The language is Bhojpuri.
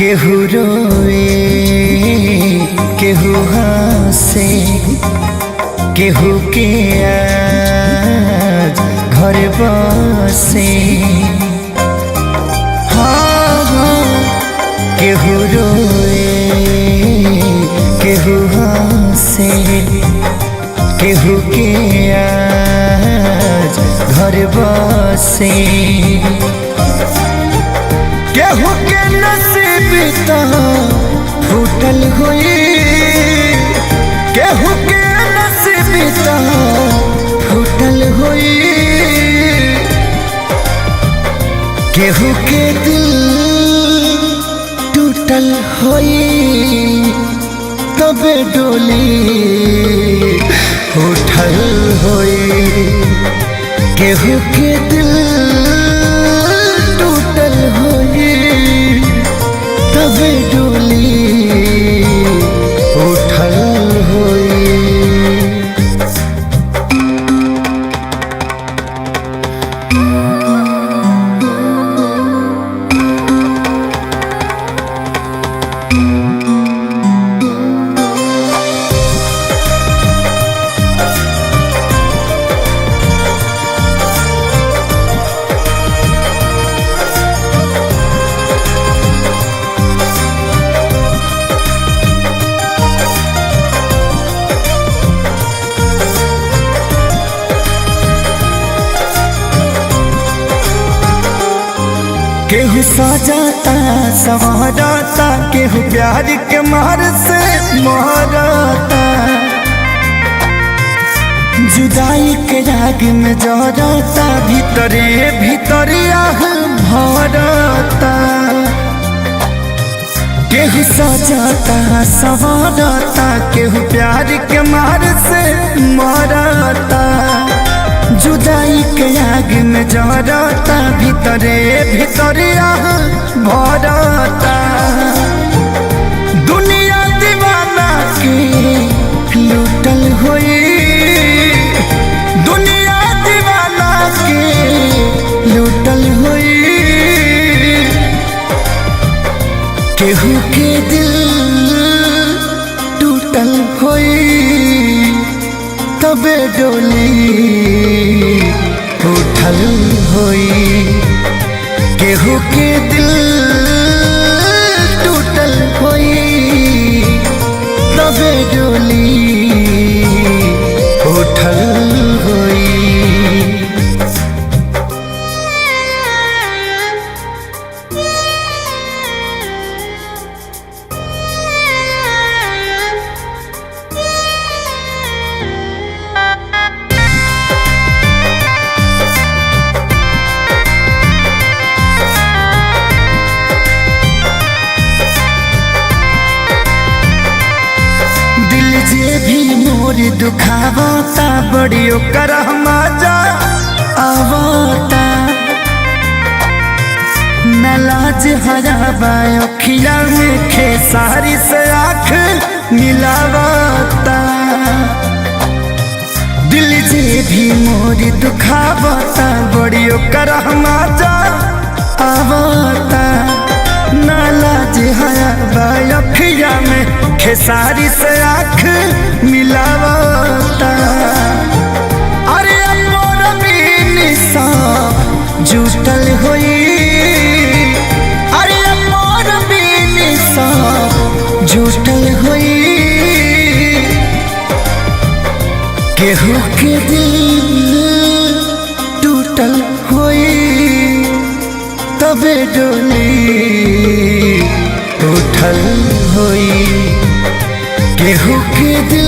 केहू रोए केहू हंसे केहू के आज घर बसे। हाँ केहू रोए केहू हंसे केहू के आज घर बसे। केहू के नसीब तो फूटल हुई केहू के नसीब तो फूटल हुई। केहू के दिल टूटल हुई तबे डोली उठल हुई। केहू के दिल टूटल हुई तबे डोली उठल हुई। केहू सजाता संवरता केहू प्यार के मार से मरता। जुदाई के राग में जरता भीतरे भीतरे आह भरता। केहू सजाता संवरता केहू प्यार के मार से मरता। जुदाई के आग में जरता भीतरे भीतरे आह भरता। दुनिया दीवाना के लूटल हुई दुनिया दीवाना के लूटल हुई। केहू के दिल टूटल हुई तबे डोली उठल हुई। केहू के दिल टूटल हुई तबे डोली उठल हुई। जे भी मोर दुखावता बड़ी ओकर मजा आवता। न लाज हराबा अखिया में खेसारी से आँख मिलावता। दिल जे भी मोर दुखावता बड़ी ओकर मजा आवता। न लाज हराबा अखिया में खेसारी से आँख मिलावता। अरे मोर बिनसा जुटल हुई अरे मोर बिनसा जुटल हुई। केहू के दिल टूटल हुई तबे डोली उठल हुई। केहू के दिल